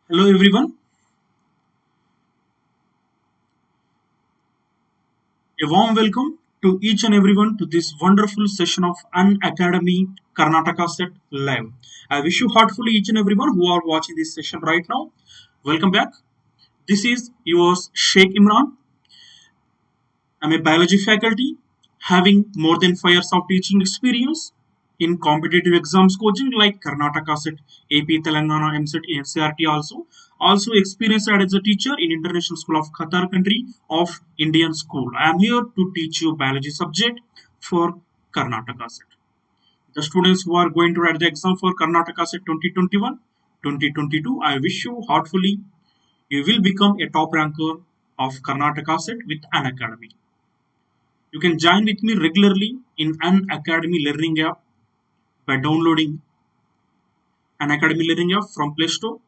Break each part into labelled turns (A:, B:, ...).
A: Hello everyone, a warm welcome to each and everyone to this wonderful session of Unacademy Karnataka CET Live. I wish you heartfully each and everyone who are watching this session right now. Welcome back. This is yours Shaik Imran. I'm a biology faculty having more than 5 years of teaching experience in competitive exams coaching like Karnataka CET, AP, Telangana, MCET, NCRT also. Also experienced as a teacher in International School of Qatar country of Indian school. I am here to teach you biology subject for Karnataka CET. The students who are going to write the exam for Karnataka CET 2021, 2022, I wish you heartfully you will become a top ranker of Karnataka CET with Unacademy. You can join with me regularly in Unacademy Learning app by downloading Unacademy Learning app from Play Store.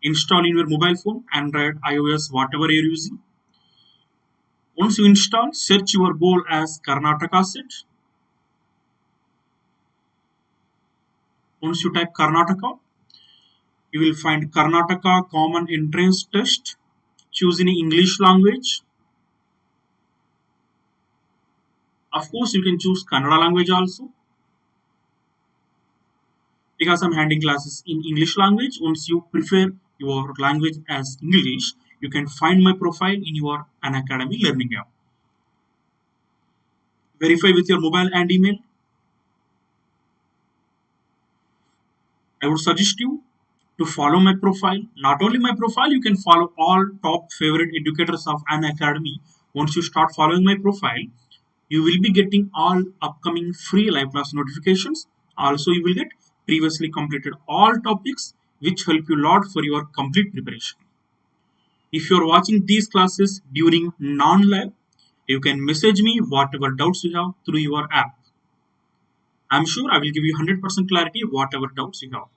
A: Install in your mobile phone, Android, iOS, whatever you're using. Once you install, search your goal as Karnataka CET. Once you type Karnataka, you will find Karnataka Common Entrance Test. Choose any English language. Of course, you can choose Kannada language also. Because I'm handling classes in English language, once you prefer your language as English, you can find my profile in your Unacademy Learning app. Verify with your mobile and email. I would suggest you to follow my profile. Not only my profile, you can follow all top favorite educators of Unacademy. Once you start following my profile, you will be getting all upcoming free live class notifications. Also, you will get previously completed all topics which help you a lot for your complete preparation. If you are watching these classes during non-live, you can message me whatever doubts you have through your app. I'm sure I will give you 100% clarity whatever doubts you have.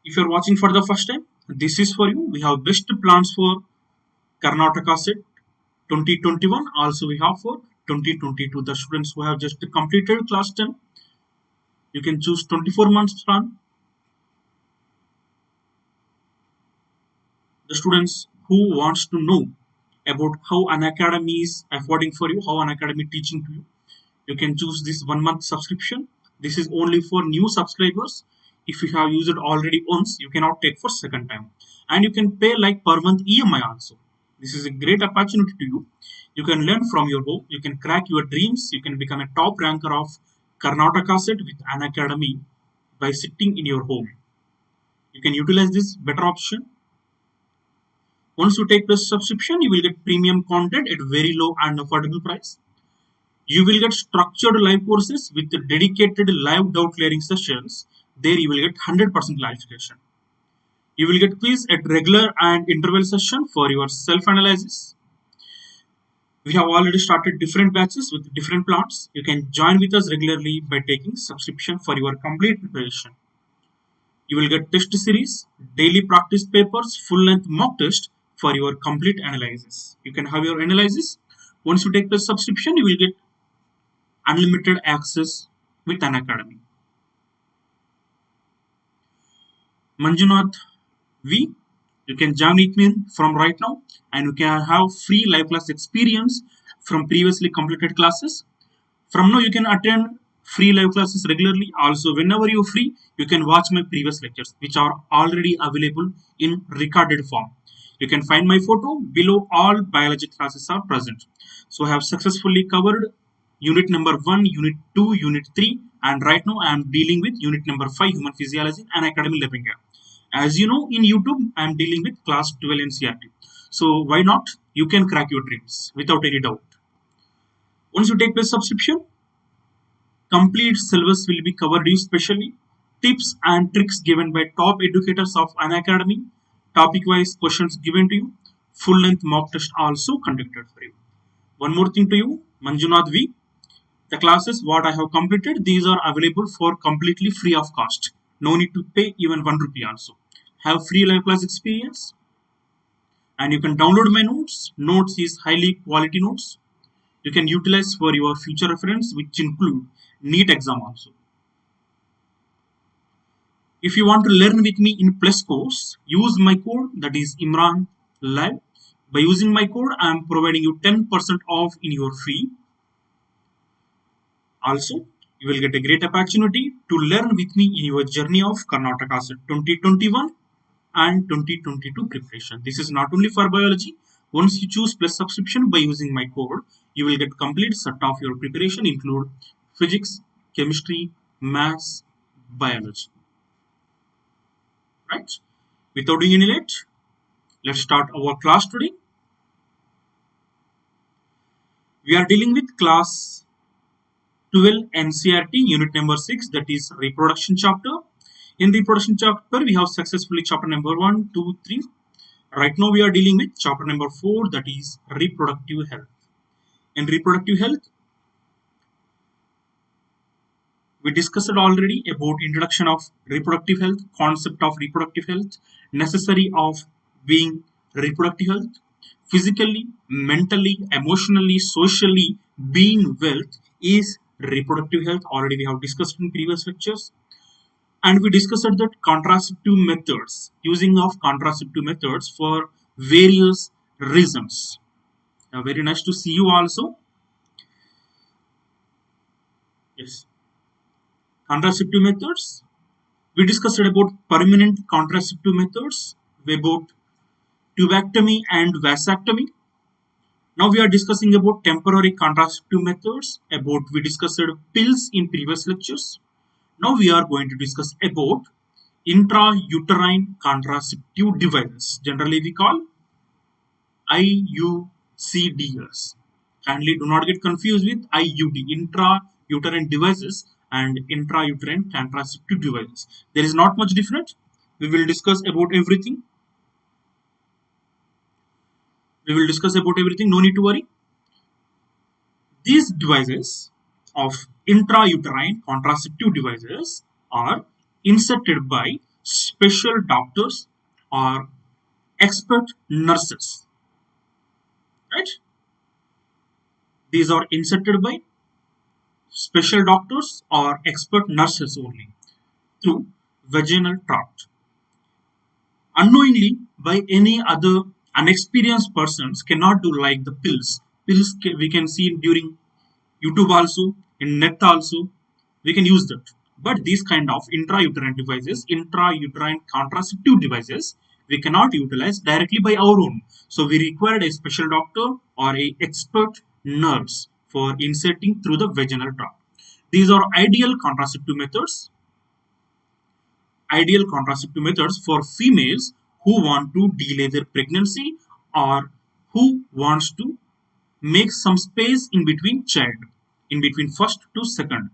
A: If you're watching for the first time, this is for you. We have best plans for Karnataka CET 2021. Also, we have for 2022. The students who have just completed class 10, you can choose 24 months plan. The students who wants to know about how Unacademy is affording for you, how Unacademy teaching to you, you can choose this 1 month subscription. This is only for new subscribers. If you have used it already once, you cannot take for second time. And you can pay like per month EMI also. This is a great opportunity to you. You can learn from your home. You can crack your dreams. You can become a top ranker of Karnataka CET with Unacademy by sitting in your home. You can utilize this better option. Once you take the subscription, you will get premium content at very low and affordable price. You will get structured live courses with dedicated live doubt clearing sessions. There you will get 100% clarification. You will get quiz at regular and interval session for your self-analysis. We have already started different batches with different plans. You can join with us regularly by taking subscription for your complete preparation. You will get test series, daily practice papers, full-length mock test for your complete analysis. You can have your analysis. Once you take the subscription, you will get unlimited access with Unacademy. Manjunath V, you can join with me from right now and you can have free live class experience from previously completed classes. From now, you can attend free live classes regularly. Also, whenever you're free, you can watch my previous lectures, which are already available in recorded form. You can find my photo below. All biology classes are present. So I have successfully covered unit number 1, unit 2, unit 3, and right now I am dealing with unit number 5, human physiology and academic living. As you know, in YouTube, I am dealing with class 12 NCRT. So why not? You can crack your dreams without any doubt. Once you take the subscription, complete syllabus will be covered you specially. Tips and tricks given by top educators of Unacademy. Topic-wise questions given to you. Full-length mock test also conducted for you. One more thing to you, Manjunath V. The classes what I have completed, these are available for completely free of cost. No need to pay even 1 rupee also. Have free live class experience. And you can download my notes. Notes is highly quality notes. You can utilize for your future reference, which include NEET exam also. If you want to learn with me in Plus course, use my code, that is IMRANLIVE. By using my code, I am providing you 10% off in your fee. Also, you will get a great opportunity to learn with me in your journey of Karnataka CET 2021 and 2022 preparation. This is not only for biology. Once you choose Plus subscription by using my code, you will get complete set of your preparation include physics, chemistry, maths, biology. Right? Without doing any late, let's start our class today. We are dealing with class 12 NCERT unit number 6, that is reproduction chapter. In reproduction chapter, we have successfully chapter number 1, 2, 3. Right now we are dealing with chapter number 4, that is reproductive health. In reproductive health, we discussed already about introduction of reproductive health, concept of reproductive health, necessary of being reproductive health, physically, mentally, emotionally, socially being wealth is reproductive health. Already we have discussed in previous lectures. And we discussed that contraceptive methods, using of contraceptive methods for various reasons. Very nice to see you also. Yes. Contraceptive methods. We discussed about permanent contraceptive methods, about tubectomy and vasectomy. Now we are discussing about temporary contraceptive methods. We discussed pills in previous lectures. Now we are going to discuss about intrauterine contraceptive devices. Generally we call IUCDs. Kindly do not get confused with IUD, intrauterine devices, and intrauterine contraceptive devices. There is not much difference. We will discuss about everything. No need to worry. These devices of intrauterine contraceptive devices are inserted by special doctors or expert nurses. Right? These are inserted by special doctors or expert nurses only through vaginal tract. Unknowingly, by any other unexperienced persons cannot do like the pills. Pills we can see during YouTube also, in net also, we can use that. But these kind of intrauterine devices, intrauterine contraceptive devices, we cannot utilize directly by our own. So we required a special doctor or a expert nurse for inserting through the vaginal tract. These are ideal contraceptive methods for females who want to delay their pregnancy or who wants to make some space in between first to second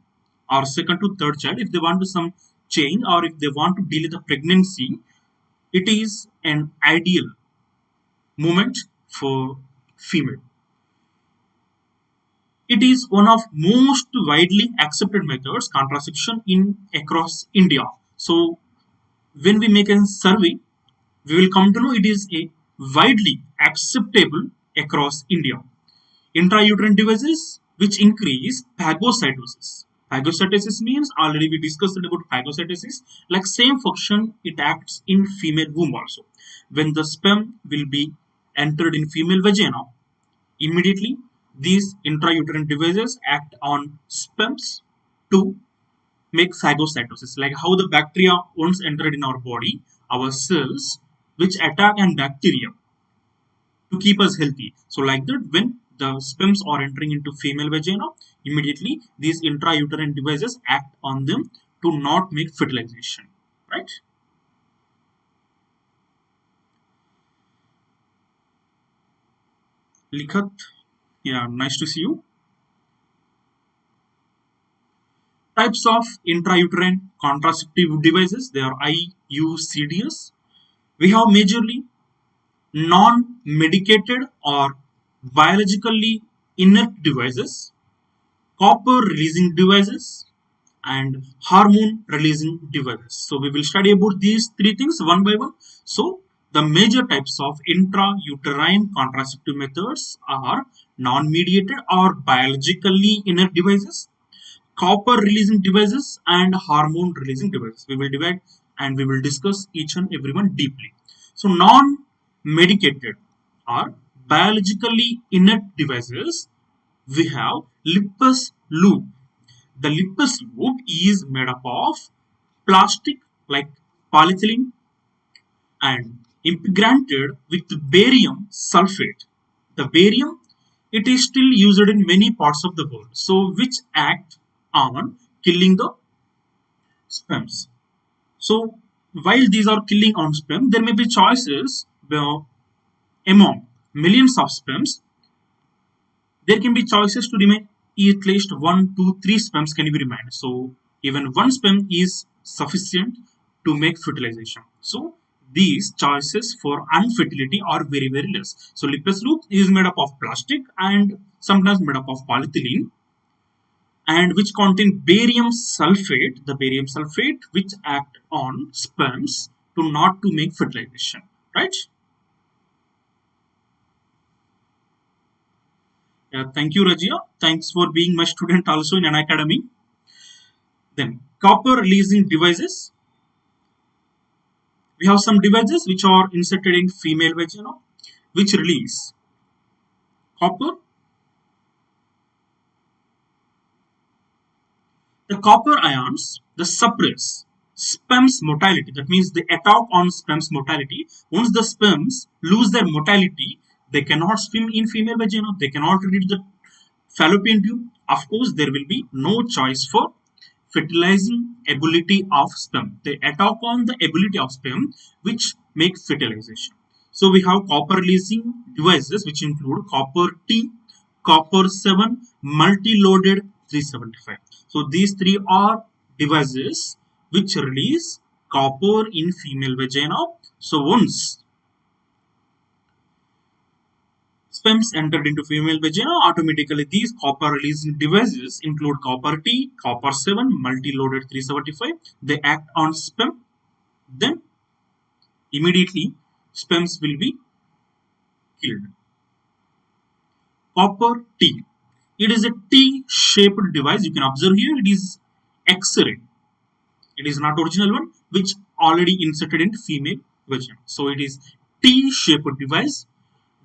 A: or second to third child. If they want to some change or if they want to delay the pregnancy, it is an ideal moment for female. It is one of most widely accepted methods contraception in across India. So when we make a survey, we will come to know it is a widely acceptable across India. Intrauterine devices which increase phagocytosis. Phagocytosis means already we discussed about phagocytosis. Like same function it acts in female womb also. When the sperm will be entered in female vagina, immediately these intrauterine devices act on sperms to make phagocytosis. Like how the bacteria once entered in our body, our cells which attack an bacteria to keep us healthy. So like that, when the sperms are entering into female vagina, immediately these intrauterine devices act on them to not make fertilization. Right? Likhat, yeah, nice to see you. Types of intrauterine contraceptive devices, they are IUCDs. We have majorly non-medicated or biologically inert devices, copper releasing devices, and hormone releasing devices. So we will study about these three things one by one. So the major types of intrauterine contraceptive methods are non-mediated or biologically inert devices, copper releasing devices, and hormone releasing devices. We will divide and we will discuss each and every one deeply. So, non-medicated or biologically inert devices, we have lipus loop. The lipus loop is made up of plastic like polyethylene and impregnated with barium sulfate. The barium, it is still used in many parts of the world, so which act on killing the sperms. So while these are killing on sperm, there may be choices among millions of sperms. There can be choices to remain at least one, two, three sperms can be remained. So even one sperm is sufficient to make fertilization. So these choices for infertility are very very less. So lipus loop is made up of plastic and sometimes made up of polyethylene and which contain barium sulfate, the barium sulfate which act on sperms to not to make fertilization, right? Yeah, thank you, Rajia. Thanks for being my student also in Unacademy. Then copper releasing devices. We have some devices which are inserted in female vagina, which release copper. The copper ions, the suppress sperm's motility. That means they attack on sperm's motility. Once the sperms lose their motility, they cannot swim in female vagina. They cannot reach the fallopian tube. Of course, there will be no choice for fertilizing ability of sperm. They attack on the ability of sperm which make fertilization. So we have copper releasing devices which include copper T, copper 7, multi-loaded 375. So these three are devices which release copper in female vagina. So once sperms entered into female vagina, automatically these copper releasing devices include copper T, copper 7, multi-loaded 375. They act on sperm. Then immediately sperms will be killed. Copper T. It is a T-shaped device. You can observe here it is X-ray. It is not original one which already inserted in female vagina. So it is T-shaped device.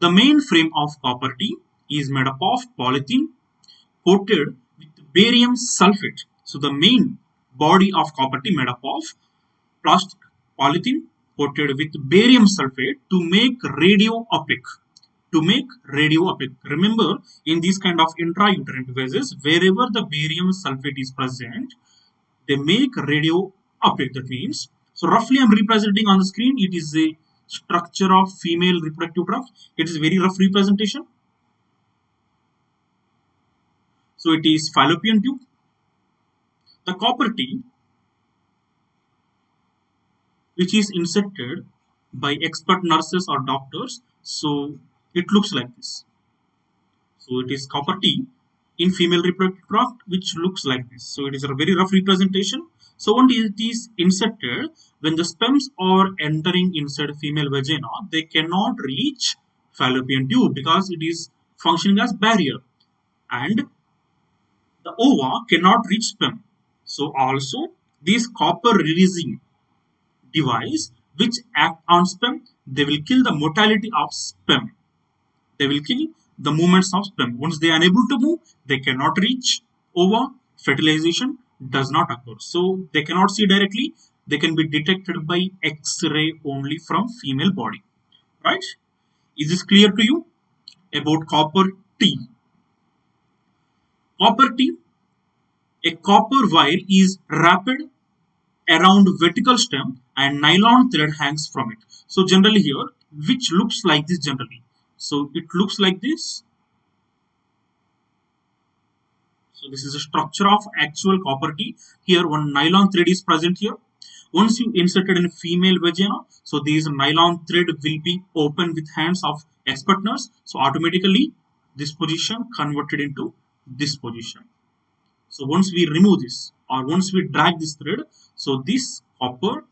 A: The main frame of copper T is made up of polythene coated with barium sulfate. So the main body of copper T made up of plastic polythene coated with barium sulfate to make radio opaque. To make radio opaque. Remember, in these kind of intrauterine devices, wherever the barium sulfate is present, they make radio opaque. That means, so roughly I'm representing on the screen, it is a structure of female reproductive tract. It is a very rough representation. So it is fallopian tube. The copper T, which is inserted by expert nurses or doctors. So it looks like this. So it is copper T in female reproductive tract, which looks like this. So it is a very rough representation. So when it is inserted, when the sperms are entering inside female vagina, they cannot reach fallopian tube because it is functioning as barrier, and the ova cannot reach sperm. So also this copper releasing device which act on sperm, they will kill the motility of sperm. They will kill the movements of sperm. Once they are unable to move, they cannot reach ova. Fertilization does not occur. So they cannot see directly. They can be detected by X-ray only from female body. Right? Is this clear to you about copper T? Copper T, a copper wire is wrapped around vertical stem and nylon thread hangs from it. So generally here, which looks like this generally. So it looks like this. So this is a structure of actual copper T. Here one nylon thread is present here. Once you insert it in a female vagina, so this nylon thread will be open with hands of expert nurse. So automatically this position converted into this position. So once we remove this or once we drag this thread, so this copper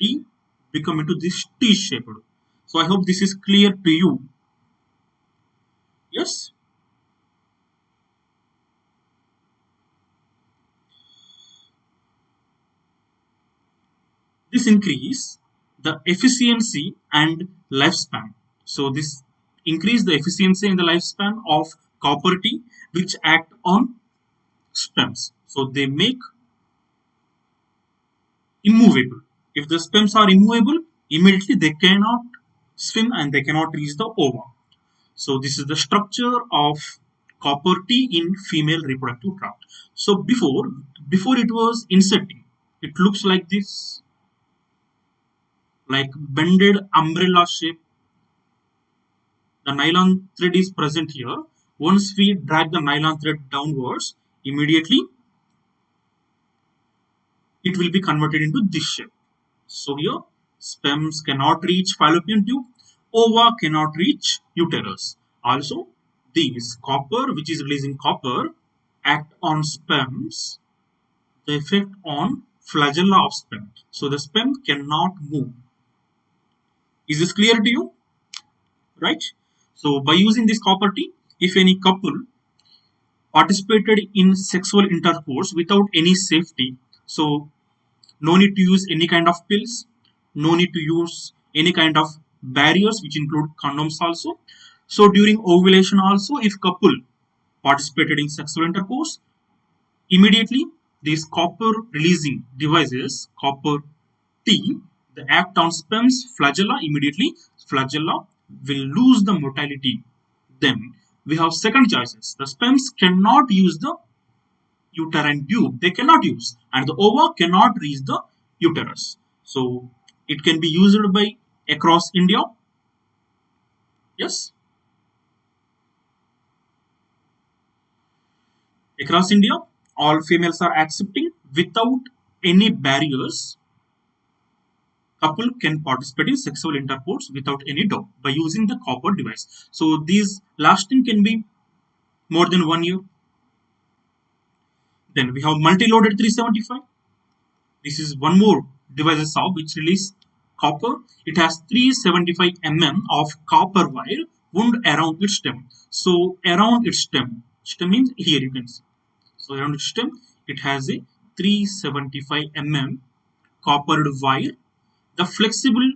A: T become into this T shaped. So I hope this is clear to you. Yes. This increase the efficiency and lifespan. So this increase the efficiency and the lifespan of copper T, which act on sperms. So they make immovable. If the sperms are immovable, immediately they cannot swim and they cannot reach the ova. So this is the structure of copper T in female reproductive tract. So before it was inserting, it looks like this, like bended umbrella shape. The nylon thread is present here. Once we drag the nylon thread downwards, immediately it will be converted into this shape. So here, sperms cannot reach fallopian tube, ova cannot reach uterus. Also, these copper, which is releasing copper, act on sperms, the effect on flagella of sperm. So the sperm cannot move. Is this clear to you? Right? So by using this copper T, if any couple participated in sexual intercourse without any safety, so no need to use any kind of pills, no need to use any kind of barriers which include condoms also. So during ovulation also, if couple participated in sexual intercourse, immediately these copper releasing devices, copper T, the act on sperm's flagella, immediately flagella will lose the motility. Then we have second choices. The sperms cannot use the uterine tube, they cannot use, and the ova cannot reach the uterus. So it can be used by across India. Yes, across India, all females are accepting without any barriers. Couple can participate in sexual intercourse without any doubt by using the copper device. So these lasting can be more than 1 year. Then we have multi-loaded 375. This is one more device of which release copper. It has 375 of copper wire wound around its stem. So around its stem means here you can see. So around its stem, it has a 375 coppered wire. The flexible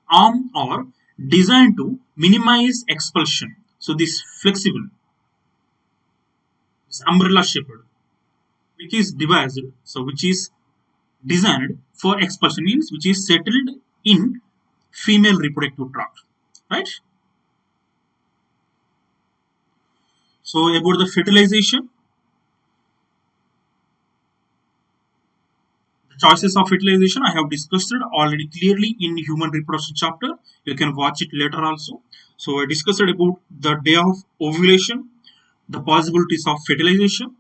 A: arm are designed to minimize expulsion. So this flexible, this umbrella shaped, which is devised, so which is designed for expulsion, means which is settled in female reproductive tract, right? So about the fertilization, the choices of fertilization I have discussed it already clearly in human reproduction chapter. You can watch it later also. So I discussed about the day of ovulation, the possibilities of fertilization.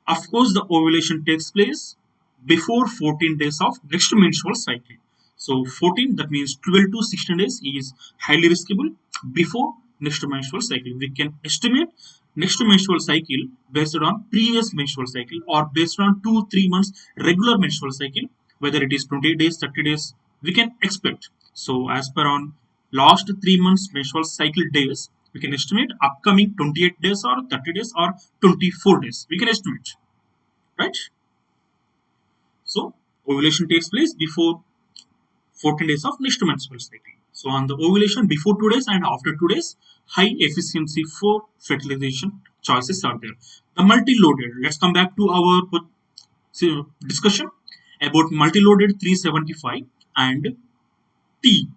A: Of course, the ovulation takes place before 14 days of next menstrual cycle. So 14, that means 12 to 16 days is highly riskable before next menstrual cycle. We can estimate next menstrual cycle based on previous menstrual cycle or based on 2-3 months regular menstrual cycle, whether it is 20 days, 30 days, we can expect. So as per on last 3 months menstrual cycle days, we can estimate upcoming 28 days or 30 days or 24 days. We can estimate, right? So ovulation takes place before 14 days of next menstrual cycle. So on the ovulation before 2 days and after 2 days, high efficiency for fertilization choices are there. The multi-loaded, let's come back to our discussion about multi-loaded 375 and T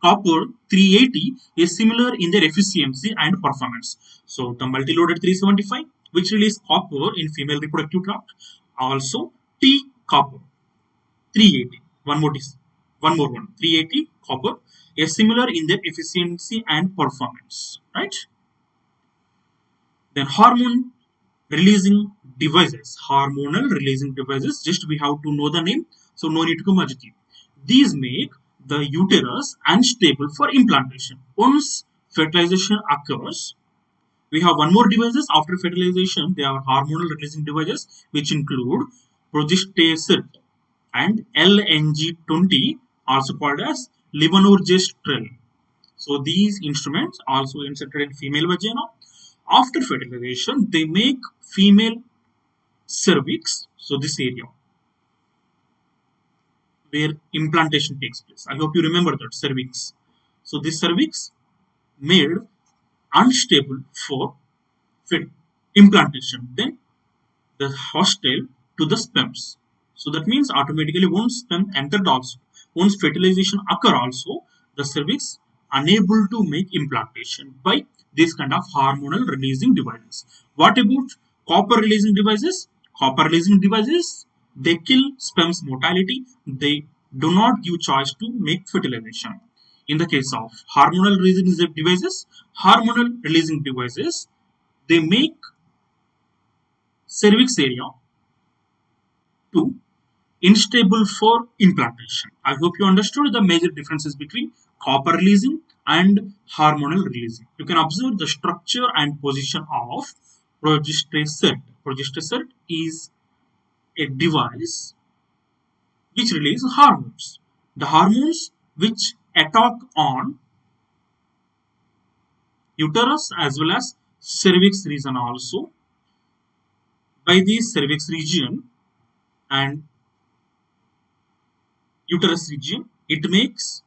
A: copper 380 is similar in their efficiency and performance. So the multi-loaded 375, which release copper in female reproductive tract, also T copper 380. One more 380 copper is similar in their efficiency and performance, right? Then hormonal releasing devices, just we have to know the name, so no need to go much deep. These make the uterus unstable for implantation. Once fertilization occurs, we have one more devices after fertilization. They are hormonal releasing devices which include progesterone and LNG20, also called as levonorgestrel. So these instruments also inserted in female vagina. After fertilization, they make female cervix, so this area, where implantation takes place. I hope you remember that cervix. So this cervix made unstable for implantation. Then the hostile to the sperms. So that means automatically once sperm entered also, once fertilization occur also, the cervix unable to make implantation by this kind of hormonal releasing devices. What about copper releasing devices? Copper releasing devices, they kill sperm's motility. They do not give choice to make fertilization. In the case of hormonal releasing devices, they make cervix area to unstable for implantation. I hope you understood the major differences between copper releasing and hormonal releasing. You can observe the structure and position of progesterone. Progesterone is a device which releases hormones. The hormones which attack on uterus as well as cervix region also. By this cervix region and uterus region, it makes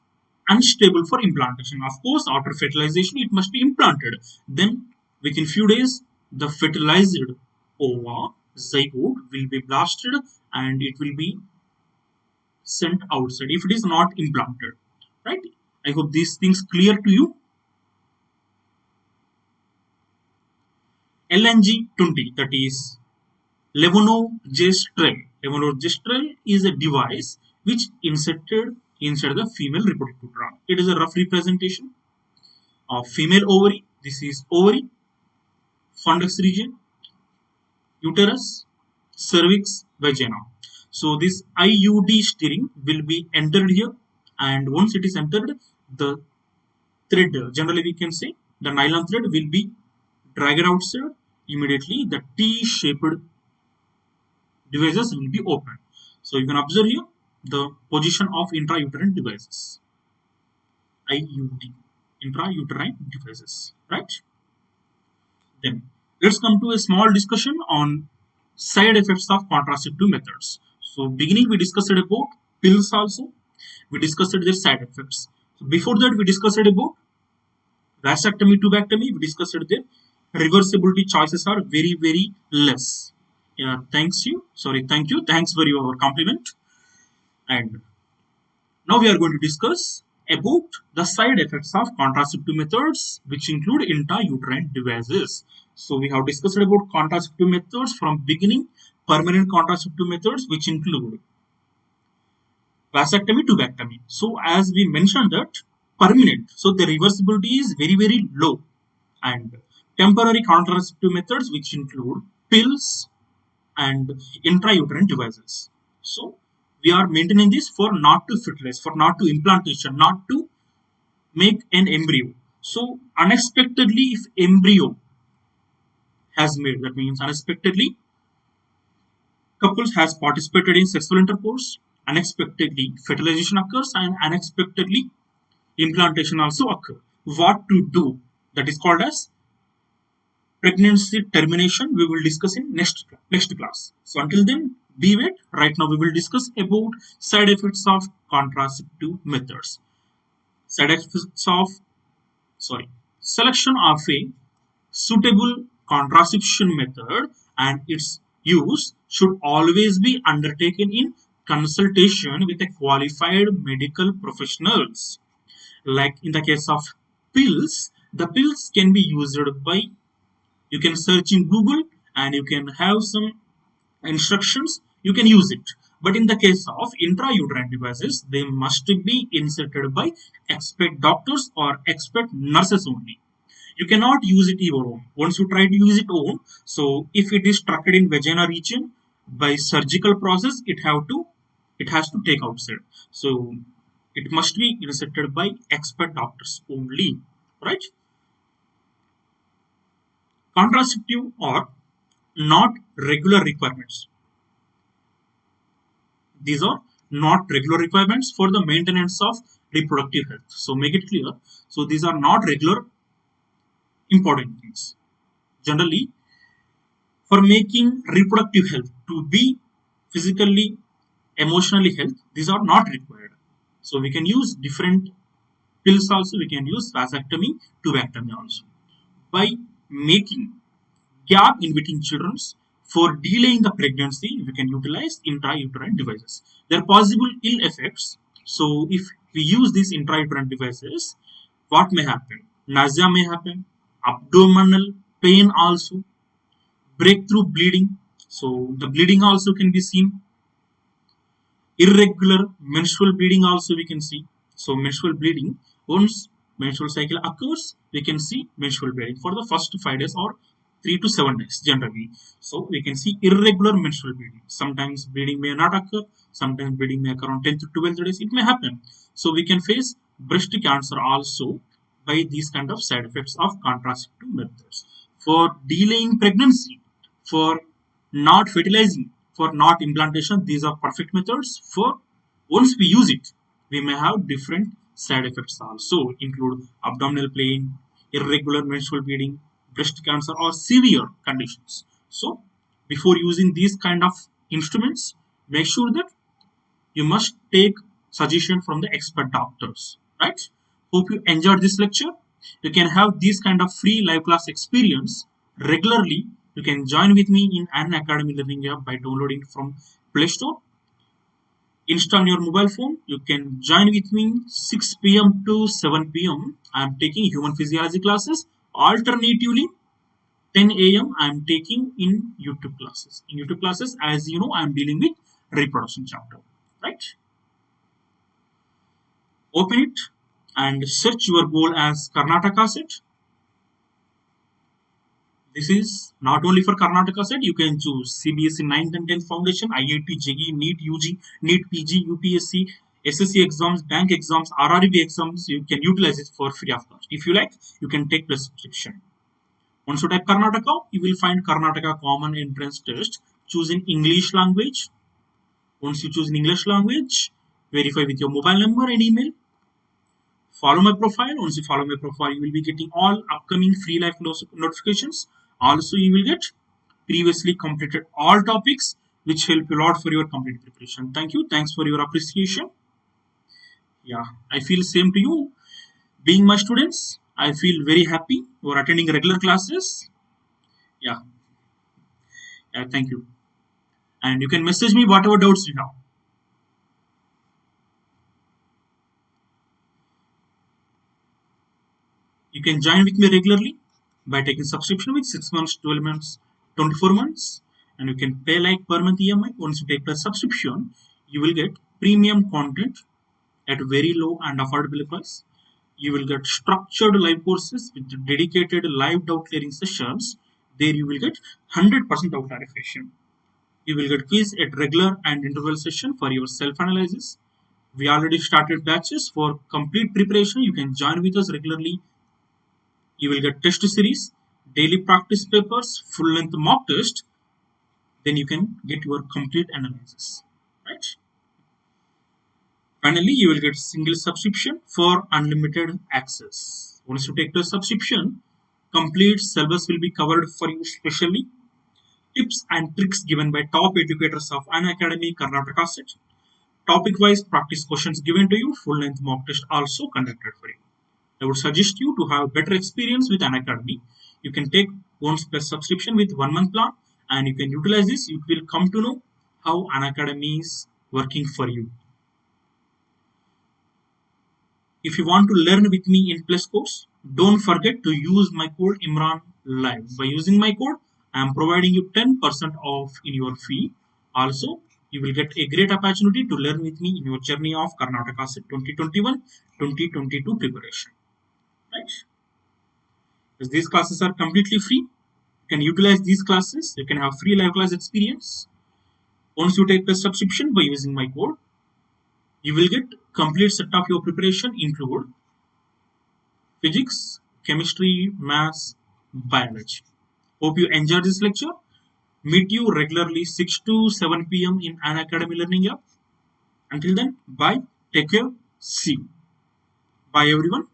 A: unstable for implantation. Of course, after fertilization, it must be implanted. Then, within few days, the fertilized ova zygote will be blasted and it will be sent outside if it is not implanted. Right? I hope these things clear to you. LNG20, that is levonorgestrel. Levonorgestrel is a device which inserted inside the female reproductive organ. It is a rough representation of female ovary. This is ovary, fundus region, uterus, cervix, vagina. So this IUD steering will be entered here, and once it is entered, the thread, generally we can say the nylon thread, will be dragged outside. Immediately the T-shaped devices will be opened. So you can observe here the position of intrauterine devices. IUD, intrauterine devices, right? Then let's come to a small discussion on side effects of contraceptive methods. So beginning we discussed about pills also. We discussed their side effects. So before that we discussed about vasectomy, tubectomy. We discussed their reversibility choices are very less. Yeah, thank you. Thanks for your compliment. And now we are going to discuss about the side effects of contraceptive methods, which include intrauterine devices. So we have discussed about contraceptive methods from beginning, permanent contraceptive methods, which include vasectomy, tubectomy. So as we mentioned that permanent, so the reversibility is very low, and temporary contraceptive methods, which include pills and intrauterine devices. So we are maintaining this for not to fertilize, for not to implantation, not to make an embryo. So unexpectedly, if embryo has made, that means unexpectedly couples has participated in sexual intercourse, unexpectedly fertilization occurs, and unexpectedly implantation also occur. What to do? That is called as pregnancy termination. We will discuss in next class. So until then, be wait. Right now we will discuss about side effects of contraceptive methods. Side effects of selection of a suitable contraception method and its use should always be undertaken in consultation with a qualified medical professionals. Like in the case of pills, the pills can be used by, you can search in Google and you can have some instructions, you can use it. But in the case of intrauterine devices, they must be inserted by expert doctors or expert nurses only. You cannot use it your own. Once you try to use it own, so if it is struck in vagina region by surgical process, it has to take outside. So it must be inserted by expert doctors only, right? Contraceptive are not regular requirements. These are not regular requirements for the maintenance of reproductive health. So make it clear. So these are not regular important things. Generally, for making reproductive health to be physically emotionally health, these are not required. So we can use different pills also, we can use vasectomy, tubectomy also. By making gap in between children for delaying the pregnancy, we can utilize intrauterine devices. There are possible ill effects. So if we use these intrauterine devices, what may happen? Nausea may happen, abdominal pain also, breakthrough bleeding. So the bleeding also can be seen. Irregular menstrual bleeding also we can see. So menstrual bleeding, once menstrual cycle occurs, we can see menstrual bleeding for the first 5 days or 3 to 7 days generally. So we can see irregular menstrual bleeding. Sometimes bleeding may not occur, sometimes bleeding may occur on 10 to 12 days. It may happen. So we can face breast cancer also by these kind of side effects of contraceptive methods. For delaying pregnancy, for not fertilizing, for not implantation, these are perfect methods. For once we use it, we may have different side effects also, include abdominal pain, irregular menstrual bleeding, breast cancer, or severe conditions. So before using these kind of instruments, make sure that you must take suggestion from the expert doctors, right? Hope you enjoyed this lecture. You can have this kind of free live class experience regularly. You can join with me in Unacademy Learning app by downloading from Play Store. Install on your mobile phone. You can join with me 6 p.m. to 7 p.m. I am taking human physiology classes. Alternatively, 10 a.m. I am taking in YouTube classes. In YouTube classes, as you know, I am dealing with reproduction chapter, right? Open it and search your goal as Karnataka CET. This is not only for Karnataka CET, you can choose CBSE 9th and 10th Foundation, IIT, JEE, NEET UG, NEET PG, UPSC, SSC exams, bank exams, RRB exams. You can utilize it for free of cost. If you like, you can take plus subscription. Once you type Karnataka, you will find Karnataka Common Entrance Test. Choose in English language. Once you choose in English language, verify with your mobile number and email. Follow my profile. Once you follow my profile, you will be getting all upcoming free live notifications. Also, you will get previously completed all topics which help you a lot for your complete preparation. Thank you. Thanks for your appreciation. Yeah, I feel same to you. Being my students, I feel very happy for attending regular classes. Yeah, yeah, thank you. And you can message me whatever doubts you have. You can join with me regularly by taking subscription with 6 months, 12 months, 24 months, and you can pay like per month EMI. Once you take the subscription, you will get premium content at very low and affordable price. You will get structured live courses with dedicated live doubt clearing sessions. There you will get 100% doubt clarification. You will get quiz at regular and interval session for your self-analysis. We already started batches for complete preparation. You can join with us regularly. You will get test series, daily practice papers, full-length mock test. Then you can get your complete analysis, right? Finally, you will get single subscription for unlimited access. Once you take the subscription, complete syllabus will be covered for you specially. Tips and tricks given by top educators of Unacademy Karnataka CET. Topic-wise practice questions given to you. Full-length mock test also conducted for you. I would suggest you to have better experience with Unacademy. You can take once plus subscription with 1 month plan and you can utilize this. You will come to know how Unacademy is working for you. If you want to learn with me in Plus course, don't forget to use my code IMRANLIVE. By using my code, I am providing you 10% off in your fee. Also, you will get a great opportunity to learn with me in your journey of Karnataka CET 2021-2022 preparation. Right? As these classes are completely free, you can utilize these classes. You can have free live class experience. Once you take the subscription by using my code, you will get complete set of your preparation include physics, chemistry, maths, biology. Hope you enjoyed this lecture. Meet you regularly 6 to 7 p.m. in Unacademy Learning app. Until then, bye. Take care. See you. Bye everyone.